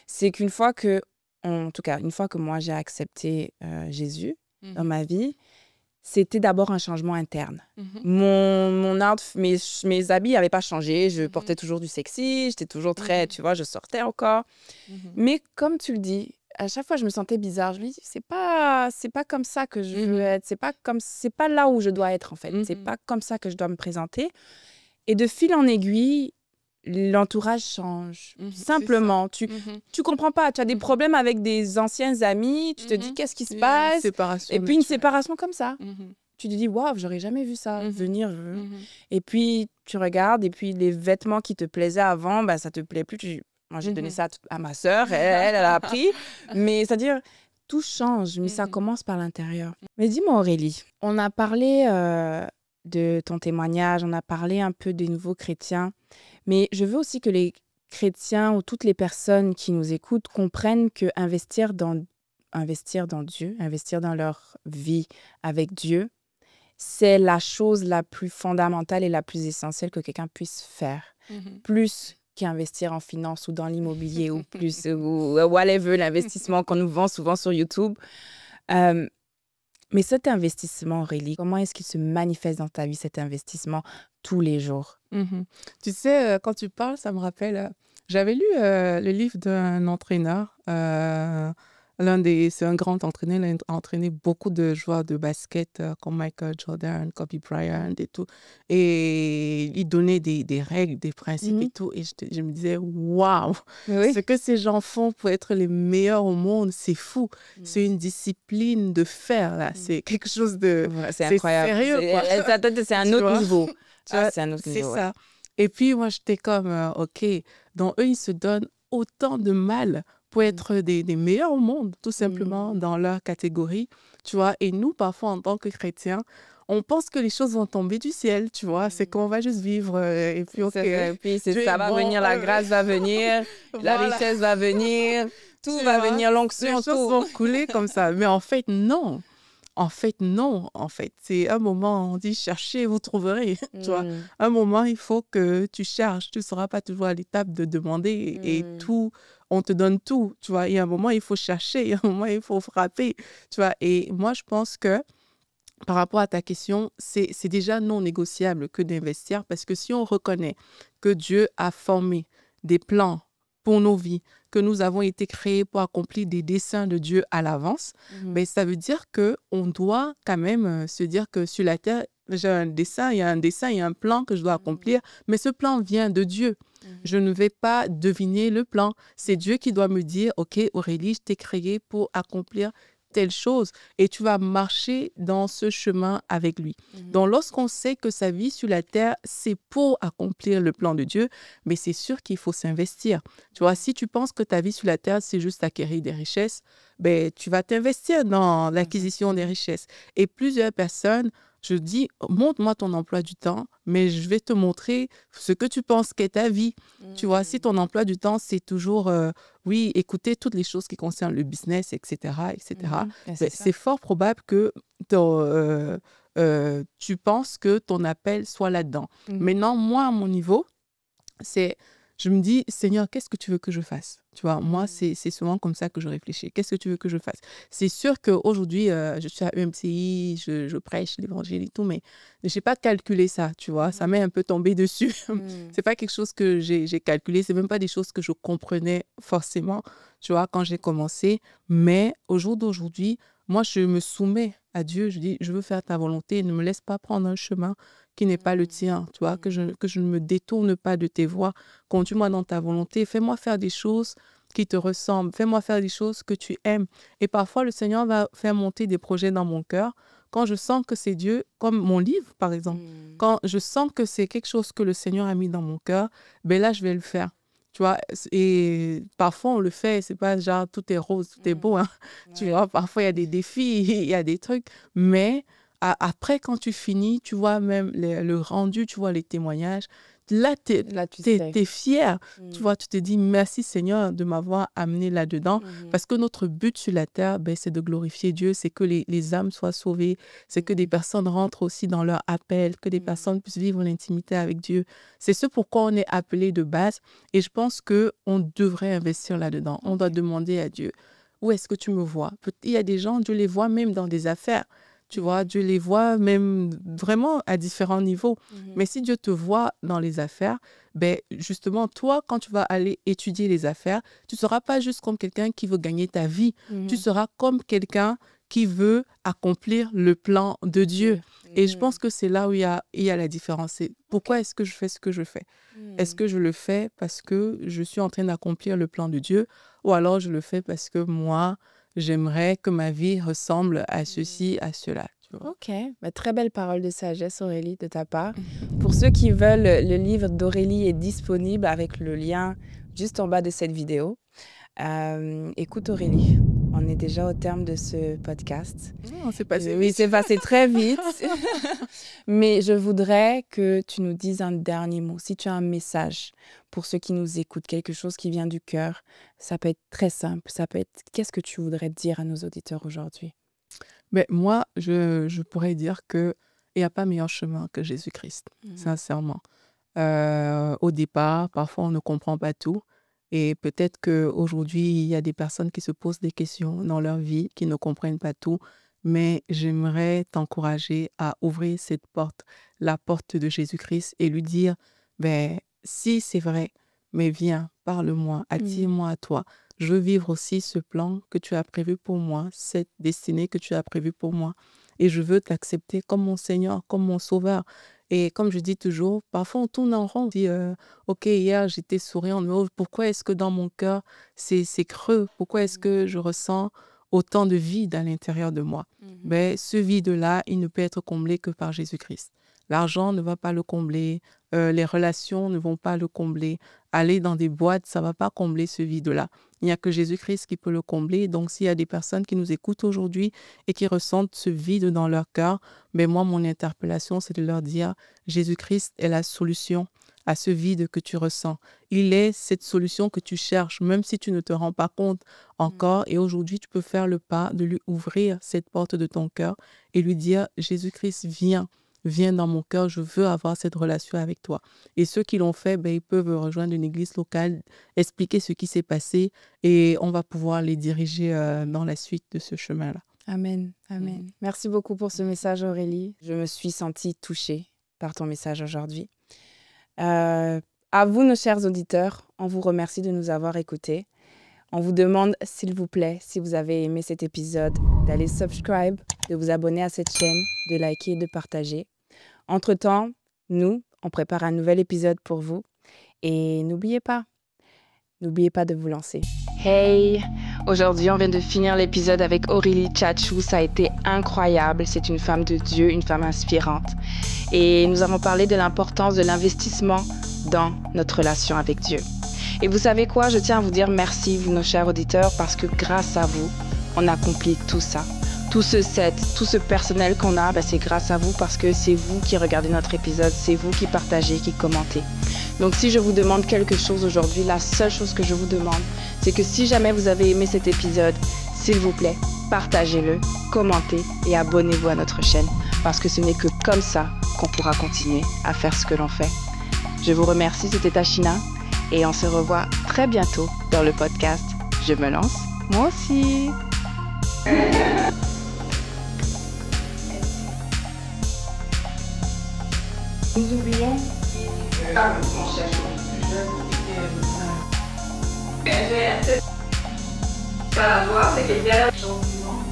C'est qu'une fois que, en tout cas, une fois que moi j'ai accepté Jésus dans ma vie, c'était d'abord un changement interne. Mon mes habits n'avaient pas changé. Je portais toujours du sexy, j'étais toujours très, tu vois, je sortais encore. Mais comme tu le dis, à chaque fois, je me sentais bizarre. Je me dis, c'est pas comme ça que je veux être. C'est pas là où je dois être, en fait. C'est pas comme ça que je dois me présenter. Et de fil en aiguille, l'entourage change. Simplement. Tu comprends pas. Tu as des problèmes avec des anciens amis. Tu te dis, qu'est-ce qui se passe? Et puis, une séparation comme ça. Tu te dis, waouh, j'aurais jamais vu ça venir. Et puis, tu regardes. Et puis, les vêtements qui te plaisaient avant, bah, ça te plaît plus. Moi, j'ai donné ça à ma sœur. Elle a appris. Mais c'est-à-dire, tout change. Mais ça commence par l'intérieur. Mais dis-moi, Aurélie, on a parlé de ton témoignage. On a parlé un peu des nouveaux chrétiens. Mais je veux aussi que les chrétiens ou toutes les personnes qui nous écoutent comprennent que investir dans Dieu, investir dans leur vie avec Dieu, c'est la chose la plus fondamentale et la plus essentielle que quelqu'un puisse faire. Plus qu'investir en finance ou dans l'immobilier ou plus ou whatever, l'investissement qu'on nous vend souvent sur YouTube. Mais cet investissement, Aurélie, comment est-ce qu'il se manifeste dans ta vie, cet investissement, tous les jours? Tu sais, quand tu parles, ça me rappelle... j'avais lu le livre d'un entraîneur. C'est un grand entraîneur. Il a entraîné beaucoup de joueurs de basket comme Michael Jordan, Kobe Bryant et tout. Et il donnait des règles, des principes et tout. Et je me disais, waouh, ce que ces gens font pour être les meilleurs au monde, c'est fou. C'est une discipline de fer, là. C'est quelque chose de... c'est incroyable. Sérieux, quoi. C'est un autre niveau. C'est un autre c'est niveau. ça. Et puis, moi, j'étais comme, OK, donc eux, ils se donnent autant de mal pour être des meilleurs au monde, tout simplement, dans leur catégorie, tu vois. Et nous, parfois, en tant que chrétiens, on pense que les choses vont tomber du ciel, tu vois. C'est qu'on va juste vivre et puis, OK. Et puis, ça va venir, la grâce va venir, la richesse va venir, tout va venir, l'onction, les choses vont couler comme ça. Mais en fait, non. En fait, c'est un moment, on dit cherchez, vous trouverez. Tu vois, un moment, il faut que tu cherches. Tu ne seras pas toujours à l'étape de demander et tout, on te donne tout. Tu vois, il y a un moment, il faut chercher, il y a un moment, il faut frapper. Tu vois, et moi, je pense que par rapport à ta question, c'est déjà non négociable que d'investir parce que si on reconnaît que Dieu a formé des plans pour nos vies, que nous avons été créés pour accomplir des desseins de Dieu à l'avance, mais ça veut dire qu'on doit quand même se dire que sur la terre, j'ai un dessein, il y a un plan que je dois accomplir, mais ce plan vient de Dieu. Je ne vais pas deviner le plan. C'est Dieu qui doit me dire, OK, Aurélie, je t'ai créé pour accomplir telle chose et tu vas marcher dans ce chemin avec lui. Donc, lorsqu'on sait que sa vie sur la terre, c'est pour accomplir le plan de Dieu, mais c'est sûr qu'il faut s'investir. Tu vois, si tu penses que ta vie sur la terre, c'est juste acquérir des richesses, ben, tu vas t'investir dans l'acquisition des richesses. Et plusieurs personnes, je dis, montre-moi ton emploi du temps, mais je vais te montrer ce que tu penses qu'est ta vie. Tu vois, si ton emploi du temps, c'est toujours, oui, écouter toutes les choses qui concernent le business, etc., c'est fort probable que tu penses que ton appel soit là-dedans. Maintenant, moi, à mon niveau, je me dis, Seigneur, qu'est-ce que tu veux que je fasse? Tu vois, moi, c'est souvent comme ça que je réfléchis. Qu'est-ce que tu veux que je fasse? C'est sûr qu'aujourd'hui, je suis à EMCI, je prêche l'évangile et tout, mais je n'ai pas calculé ça, tu vois. Ça m'est un peu tombé dessus. C'est pas quelque chose que j'ai calculé. C'est même pas des choses que je comprenais forcément, tu vois, quand j'ai commencé. Mais au jour d'aujourd'hui, moi, je me soumets à Dieu. Je dis, je veux faire ta volonté. Ne me laisse pas prendre un chemin qui n'est pas le tien, tu vois, que je ne me détourne pas de tes voies. Conduis-moi dans ta volonté. Fais-moi faire des choses qui te ressemblent. Fais-moi faire des choses que tu aimes. Et parfois, le Seigneur va faire monter des projets dans mon cœur quand je sens que c'est Dieu, comme mon livre, par exemple. Quand je sens que c'est quelque chose que le Seigneur a mis dans mon cœur, ben là, je vais le faire. Tu vois, et parfois, on le fait, c'est pas genre tout est rose, tout est beau. Hein. Tu vois, parfois, il y a des défis, il y a des trucs, mais après, quand tu finis, tu vois même le rendu, tu vois les témoignages, là, tu sais. t'es fier. Tu vois, tu te dis merci Seigneur de m'avoir amené là-dedans. Parce que notre but sur la terre, c'est de glorifier Dieu, c'est que les âmes soient sauvées, c'est que des personnes rentrent aussi dans leur appel, que des personnes puissent vivre l'intimité avec Dieu. C'est ce pourquoi on est appelé de base. Et je pense qu'on devrait investir là-dedans. On doit demander à Dieu, où est-ce que tu me vois? Il y a des gens, Dieu les voit même dans des affaires. Tu vois, Dieu les voit même vraiment à différents niveaux. Mais si Dieu te voit dans les affaires, justement, toi, quand tu vas aller étudier les affaires, tu ne seras pas juste comme quelqu'un qui veut gagner ta vie. Tu seras comme quelqu'un qui veut accomplir le plan de Dieu. Et je pense que c'est là où il y a la différence. C'est pourquoi est-ce que je fais ce que je fais? Est-ce que je le fais parce que je suis en train d'accomplir le plan de Dieu, ou alors je le fais parce que moi, j'aimerais que ma vie ressemble à ceci, à cela. Tu vois. Ok, très belle parole de sagesse, Aurélie, de ta part. Pour ceux qui veulent, le livre d'Aurélie est disponible avec le lien juste en bas de cette vidéo. Écoute, Aurélie, on est déjà au terme de ce podcast. C'est passé oui, c'est passé très vite. Mais je voudrais que tu nous dises un dernier mot. Si tu as un message pour ceux qui nous écoutent, quelque chose qui vient du cœur, ça peut être très simple. Ça peut être... Qu'est-ce que tu voudrais dire à nos auditeurs aujourd'hui? Moi, je pourrais dire qu'il n'y a pas meilleur chemin que Jésus-Christ, sincèrement. Au départ, parfois, on ne comprend pas tout. Et peut-être qu'aujourd'hui, il y a des personnes qui se posent des questions dans leur vie, qui ne comprennent pas tout. Mais j'aimerais t'encourager à ouvrir cette porte, la porte de Jésus-Christ, et lui dire, si c'est vrai, mais viens, parle-moi, attire-moi à toi. Je veux vivre aussi ce plan que tu as prévu pour moi, cette destinée que tu as prévue pour moi. Et je veux t'accepter comme mon Seigneur, comme mon Sauveur. Et comme je dis toujours, parfois on tourne en rond. On dit, OK, hier j'étais souriante, mais pourquoi est-ce que dans mon cœur c'est creux? Pourquoi est-ce que je ressens autant de vide à l'intérieur de moi? Ce vide-là, il ne peut être comblé que par Jésus-Christ. L'argent ne va pas le combler, les relations ne vont pas le combler. Aller dans des boîtes, ça ne va pas combler ce vide-là. Il n'y a que Jésus-Christ qui peut le combler. Donc, s'il y a des personnes qui nous écoutent aujourd'hui et qui ressentent ce vide dans leur cœur, moi, mon interpellation, c'est de leur dire, Jésus-Christ est la solution à ce vide que tu ressens. Il est cette solution que tu cherches, même si tu ne te rends pas compte encore. Et aujourd'hui, tu peux faire le pas de lui ouvrir cette porte de ton cœur et lui dire, Jésus-Christ, viens dans mon cœur, je veux avoir cette relation avec toi. Et ceux qui l'ont fait, ils peuvent rejoindre une église locale, expliquer ce qui s'est passé et on va pouvoir les diriger dans la suite de ce chemin-là. Amen, amen. Merci beaucoup pour ce message, Aurélie. Je me suis sentie touchée par ton message aujourd'hui. À vous, nos chers auditeurs, on vous remercie de nous avoir écoutés. On vous demande, s'il vous plaît, si vous avez aimé cet épisode, d'aller subscribe, de vous abonner à cette chaîne, de liker et de partager. Entre-temps, nous, on prépare un nouvel épisode pour vous. Et n'oubliez pas de vous lancer. Hey! Aujourd'hui, on vient de finir l'épisode avec Aurélie Tchatchou. Ça a été incroyable. C'est une femme de Dieu, une femme inspirante. Et nous avons parlé de l'importance de l'investissement dans notre relation avec Dieu. Et vous savez quoi? Je tiens à vous dire merci, vous, nos chers auditeurs, parce que grâce à vous, on accomplit tout ça. Tout ce set, tout ce personnel qu'on a, c'est grâce à vous parce que c'est vous qui regardez notre épisode, c'est vous qui partagez, qui commentez. Donc si je vous demande quelque chose aujourd'hui, la seule chose que je vous demande, c'est que si jamais vous avez aimé cet épisode, s'il vous plaît, partagez-le, commentez et abonnez-vous à notre chaîne parce que ce n'est que comme ça qu'on pourra continuer à faire ce que l'on fait. Je vous remercie, c'était Tachina et on se revoit très bientôt dans le podcast Je me lance, moi aussi. Nous oublions on cherche pas la voir, c'est qu'elle vient gentiment.